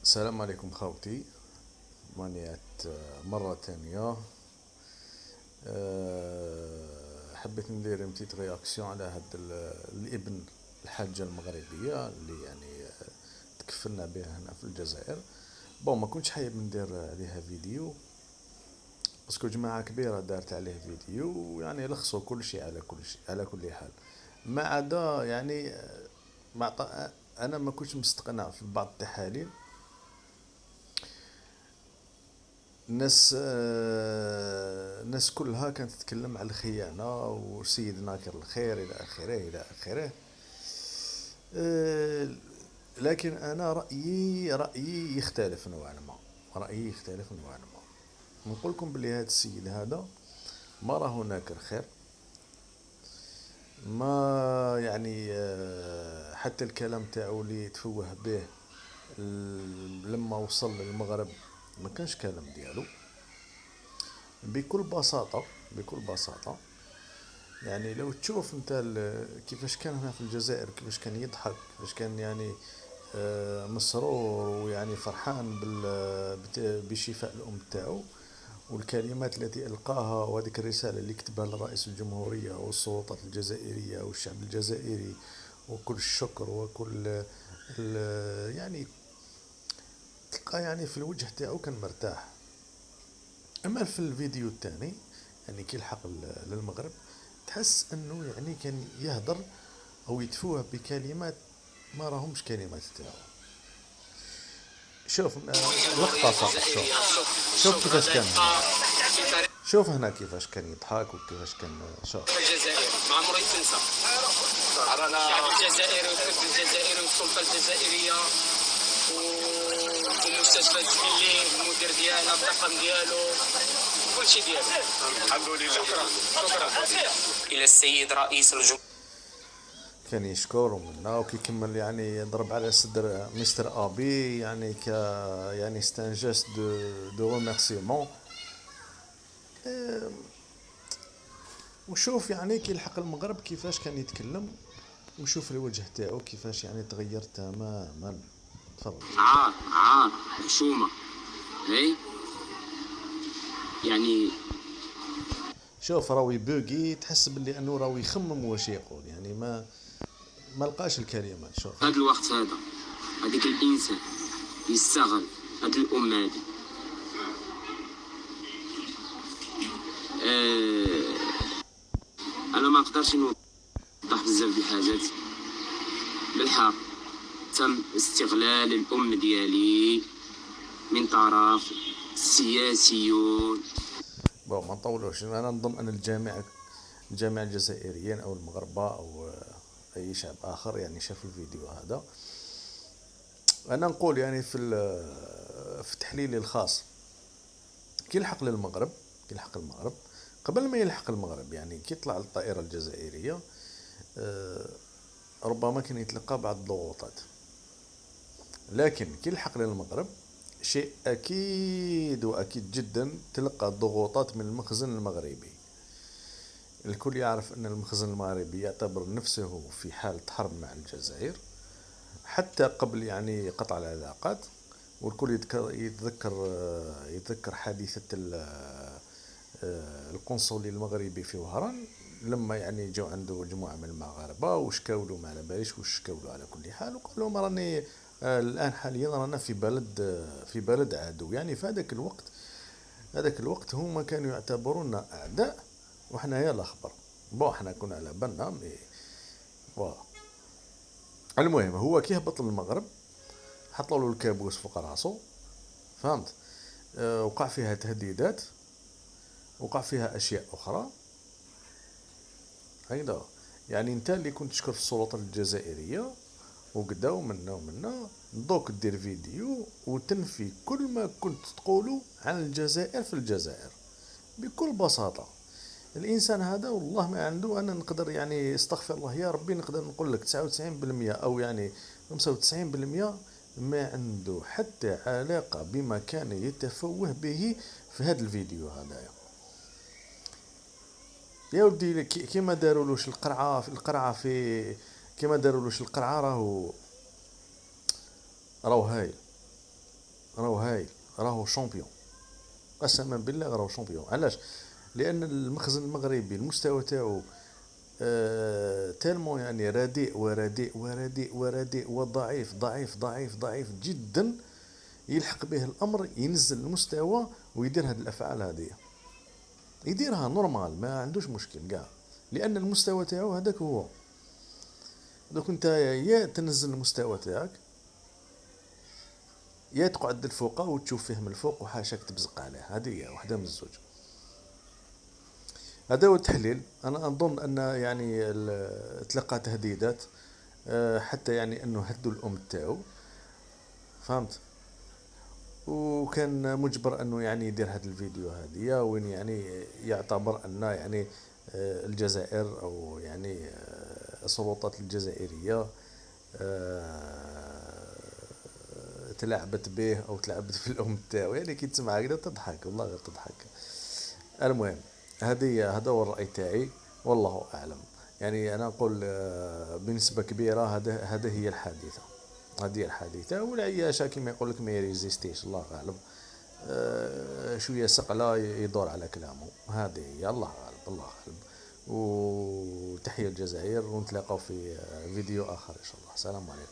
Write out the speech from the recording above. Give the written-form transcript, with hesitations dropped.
السلام عليكم خاوتي. مانيات مرة تانية. حبيت ندير متيت رياكسيون على هاد الابن الحاجة المغربية اللي يعني تكفلنا بها هنا في الجزائر. ما كنتش حايب ندير عليها فيديو باسكو جماعة كبيرة دارت عليه فيديو، يعني لخصوا كل شيء على كل شيء على كل حال، ما عدا يعني انا ما كنتش مستقنع في بعض التحاليل. الناس كلها كانت تتكلم على الخيانة وسيد ناكر الخير إلى آخره إلى آخره. آه، لكن أنا رأيي يختلف نوعا ما. رأيي يختلف نوعا ما. نقول لكم بلي هذا السيد هذا ما راه ناكر خير. ما يعني حتى الكلام تاعو اللي تفوه به لما وصل للمغرب ما كانش كلام ديالو. بكل بساطة يعني لو تشوف انت كيفاش كان هنا في الجزائر، كيفاش كان يضحك، كيفاش كان يعني مسرور ويعني فرحان بشفاء الأم تاعو، والكلمات التي ألقاها وهذيك الرسالة اللي كتبها لرئيس الجمهورية والسلطات الجزائرية والشعب الجزائري، وكل الشكر وكل يعني تلقى يعني في الوجه تاعو كان مرتاح. اما في الفيديو الثاني يعني كي لحق للمغرب تحس انه يعني كان يهدر او يتفوه بكلمات ما راهمش كلمات تاعو. شوف لقطة فقط. شوف كيفاش كان هنا. شوف هنا كيفاش كان يضحك وكيفاش كان. شوف الجزائر ما عمره يتنسى. الشعب الجزائري والحزب الجزائري والسلطة الجزائرية ومستشفى زبيلي المدير ديالها الطاقم ديالو كلشي ديالو. الحمد لله. شكرا الى السيد رئيس الجمهورية. كان يشكر منا وكيكمل يعني يضرب على صدر مستر ابي، يعني يعني ستان جيست دو ريميرسيمون. وشوف يعني كي لحق المغرب كيفاش كان يتكلم، وشوف الوجه تاعو كيفاش يعني تغير تماما. تفضل. عار حشومة هي يعني. شوف راهو يبوغي، تحس باللي انه راهو يخمم واش يقول، يعني ما لقاش الكلمات. شوف هاد الوقت هذا هذيك الانسان يستغل هاد الام هادي. انا ما نقدرش نوضح بزاف د الحاجات. بالحق تم استغلال الام ديالي من طرف السياسيون. ما نطولوش. انا نظن ان الجامعة الجزائريين او المغاربة او اي شعب اخر يعني شاف الفيديو هذا. انا نقول يعني في تحليلي الخاص كي يلحق المغرب قبل ما يلحق المغرب، يعني كي يطلع الطائرة الجزائرية ربما كان يتلقى بعض الضغوطات، لكن كي يلحق للمغرب شيء أكيد وأكيد جدا تلقى الضغوطات من المخزن المغربي. الكل يعرف أن المخزن المغربي يعتبر نفسه في حالة حرب مع الجزائر حتى قبل يعني قطع العلاقات. والكل يتذكر حادثة القنصلي المغربي في وهران، لما يعني جو عنده مجموعة من المغاربة وشكاولوا ما على باليش وشكاولوا على كل حال، وقال لهم راني الآن حاليا رانا في بلد عدو. يعني في هذاك الوقت هما كانوا يعتبرونا أعداء وحنا يا الأخبر. احنا كنا على بالنا المهم هو كي هبط للمغرب حطوا له الكابوس فوق راسه، فهمت؟ وقع فيها تهديدات، وقع فيها اشياء اخرى. هيدا يعني انت اللي كنت تشكر في السلطات الجزائريه وقداو منا ومنا، دوك دير فيديو وتنفي كل ما كنت تقوله عن الجزائر في الجزائر. بكل بساطه الانسان هذا والله ما عنده، انا نقدر يعني استغفر الله يا ربي نقدر نقول لك 99% او يعني 95% ما عنده حتى علاقة بما كان يتفوه به في هذا الفيديو هذايا. يا ودي كيما دارولوش القرعة في كيما دارولوش القرعة راهو هايل. راهو هايل، راهو شامبيون، قسما بالله راهو شامبيون. علاش؟ لان المخزن المغربي المستوى تاعو تالمون يعني رديء ورديء ورديء ورديء وضعيف ضعيف ضعيف ضعيف جدا، يلحق به الامر ينزل المستوى ويدير هاد الافعال هذه، يديرها نورمال ما عندوش مشكل كاع، لان المستوى تاعو هذاك هو. دوك انت يا تنزل المستوى تاعك، يا تقعد الفوق وتشوف فيه من الفوق وحاشاك تبزق عليه، هذه هي واحده من الزوج. هذا هو التحليل. انا اظن ان يعني تلقى تهديدات حتى يعني انه هدوا الام تاعو، فهمت؟ وكان مجبر انه يعني يدير هذا الفيديو هذه، وين يعني يعتبر ان يعني الجزائر او يعني السلطات الجزائرية تلعبت به او تلعبت في الام تاعو. يعني كي تسمع هكذا تضحك، والله غير تضحك. المهم هذا هو الرأي تاعي، والله اعلم. يعني انا نقول بنسبة كبيرة هذا هي الحادثة، هذه الحادثة. والعياشة كما يقول لك ما يريزيستيش، الله أعلم. شوية سقلة يدور على كلامه، هذه هي، الله غالب الله غالب. وتحية الجزائر، ونتلاقاو في فيديو آخر إن شاء الله. السلام عليكم.